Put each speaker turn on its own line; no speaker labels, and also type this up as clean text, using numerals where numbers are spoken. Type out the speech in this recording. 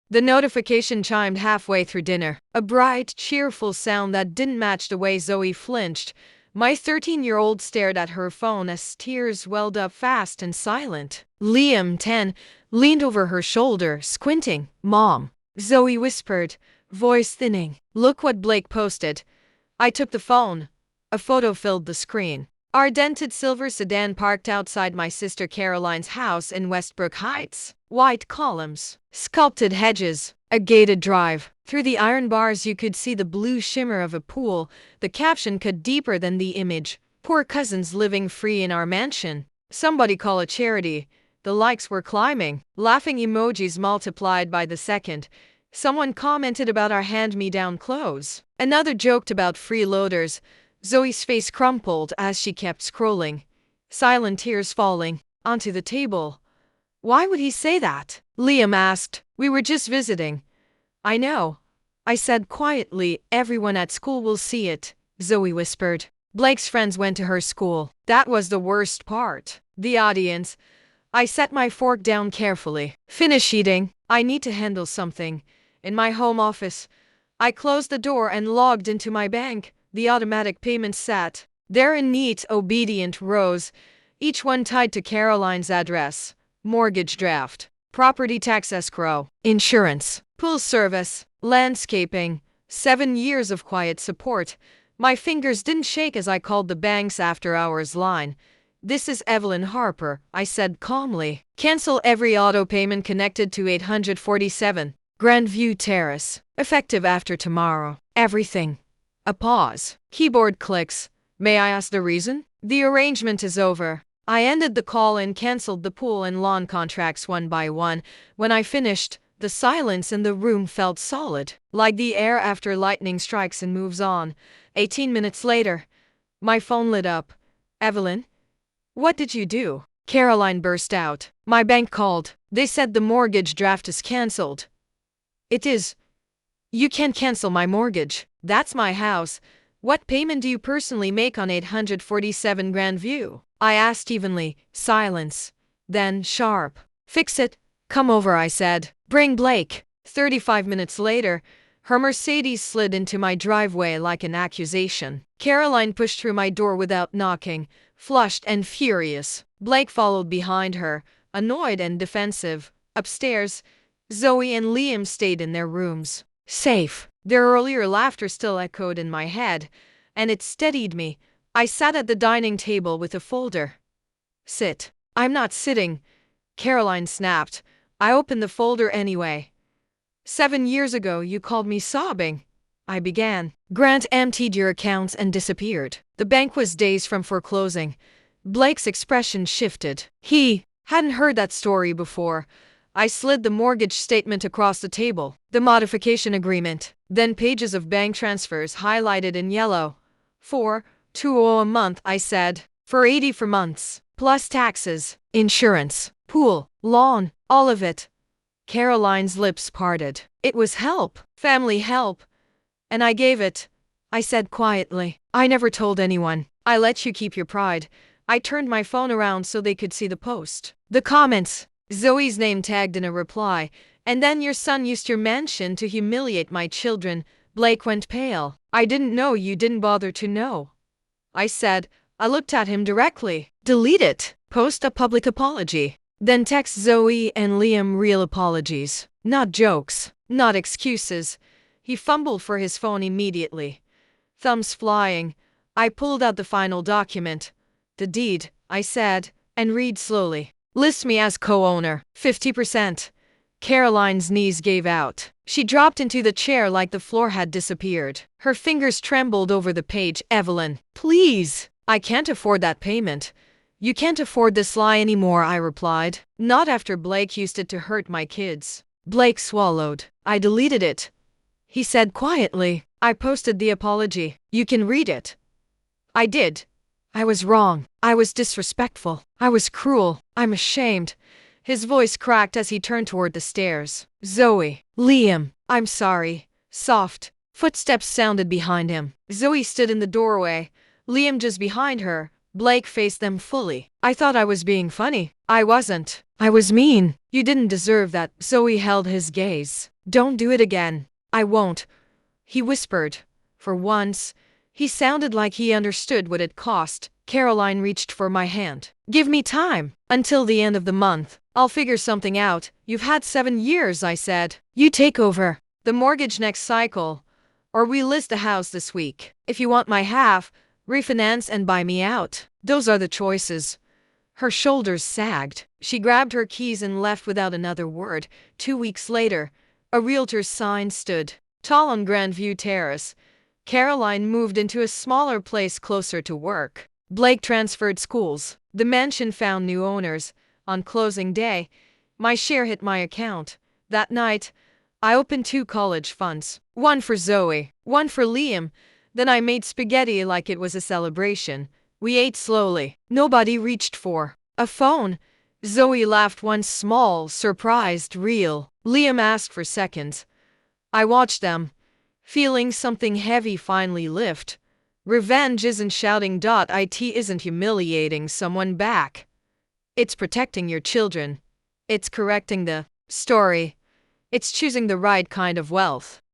The notification chimed halfway through dinner. A bright, cheerful sound that didn't match the way Zoe flinched. My 13-year-old stared at her phone as tears welled up fast and silent. Liam, 10, leaned over her shoulder, squinting. "Mom," Zoe whispered, voice thinning. "Look what Blake posted." I took the phone. A photo filled the screen. Our dented silver sedan parked outside my sister Caroline's house in Westbrook Heights. White columns, sculpted hedges, a gated drive. Through the iron bars you could see the blue shimmer of a pool, the caption cut deeper than the image. "Poor cousins living free in our mansion. Somebody call a charity." The likes were climbing. Laughing emojis multiplied by the second. Someone commented about our hand-me-down clothes. Another joked about freeloaders. Zoe's face crumpled as she kept scrolling. Silent tears falling onto the table. "Why would he say that?" Liam asked. "We were just visiting." "I know," I said quietly. "Everyone at school will see it," Zoe whispered. "Blake's friends went to her school." That was the worst part. The audience. I set my fork down carefully. "Finish eating. I need to handle something." In my home office, I closed the door and logged into my bank. The automatic payments sat there in neat, obedient rows, each one tied to Caroline's address. Mortgage draft, property tax escrow, insurance, pool service, landscaping. 7 years of quiet support. My fingers didn't shake as I called the bank's after-hours line. "This is Evelyn Harper," I said calmly. "Cancel every auto payment connected to 847 Grandview Terrace, effective after tomorrow. Everything." A pause. Keyboard clicks. "May I ask the reason?" "The arrangement is over." I ended the call and canceled the pool and lawn contracts one by one. When I finished, the silence in the room felt solid, like the air after lightning strikes and moves on. 18 minutes later, my phone lit up. "Evelyn? What did you do?" Caroline burst out. "My bank called. They said the mortgage draft is canceled." "It is. You can't cancel my mortgage. That's my house. What payment do you personally make on 847 Grandview?" I asked evenly. Silence. Then, sharp. "Fix it. Come over," I said. "Bring Blake." 35 minutes later, her Mercedes slid into my driveway like an accusation. Caroline pushed through my door without knocking, flushed and furious. Blake followed behind her, annoyed and defensive. Upstairs, Zoe and Liam stayed in their rooms. Safe. Their earlier laughter still echoed in my head, and it steadied me. I sat at the dining table with a folder. "Sit." "I'm not sitting," Caroline snapped. I opened the folder anyway. "7 years ago you called me sobbing," I began. "Grant emptied your accounts and disappeared. The bank was days from foreclosing." Blake's expression shifted. He hadn't heard that story before. I slid the mortgage statement across the table, the modification agreement, then pages of bank transfers highlighted in yellow. $4,200 a month, I said. For 80 for months, plus taxes, insurance, pool, lawn, all of it. Caroline's lips parted. "It was help, family help. And I gave it," I said quietly. "I never told anyone. I let you keep your pride." I turned my phone around so they could see the post. The comments. Zoe's name tagged in a reply. "And then your son used your mansion to humiliate my children." Blake went pale. "I didn't know you didn't bother to know," I said. I looked at him directly. "Delete it. Post a public apology. Then text Zoe and Liam real apologies. Not jokes. Not excuses." He fumbled for his phone immediately. Thumbs flying. I pulled out the final document. "The deed," I said, "and read slowly. List me as co-owner. 50%. Caroline's knees gave out. She dropped into the chair like the floor had disappeared. Her fingers trembled over the page. "Evelyn, please. I can't afford that payment." "You can't afford this lie anymore," I replied. "Not after Blake used it to hurt my kids." Blake swallowed. "I deleted it," he said quietly. "I posted the apology. You can read it." I did. I was wrong. I was disrespectful. I was cruel. I'm ashamed. His voice cracked as he turned toward the stairs. "Zoe." "Liam." "I'm sorry." Soft footsteps sounded behind him. Zoe stood in the doorway, Liam just behind her. Blake faced them fully. "I thought I was being funny." "I wasn't. I was mean. You didn't deserve that." Zoe held his gaze. Don't do it again. I won't, he whispered. For once, he sounded like he understood what it cost. Caroline reached for my hand. Give me time. Until the end of the month. I'll figure something out. You've had 7 years, I said. You take over the mortgage next cycle, or we list the house this week. If you want my half, refinance and buy me out. Those are the choices. Her shoulders sagged. She grabbed her keys and left without another word. 2 weeks later, a realtor's sign stood tall on Grandview Terrace. Caroline moved into a smaller place closer to work. Blake transferred schools. The mansion found new owners. On closing day, my share hit my account. That night, I opened 2 college funds. One for Zoe, one for Liam. Then I made spaghetti like it was a celebration. We ate slowly. Nobody reached for a phone. Zoe laughed once, small, surprised, real. Liam asked for seconds. I watched them, feeling something heavy finally lift. Revenge isn't shouting. It isn't humiliating someone back. It's protecting your children. It's correcting the story. It's choosing the right kind of wealth.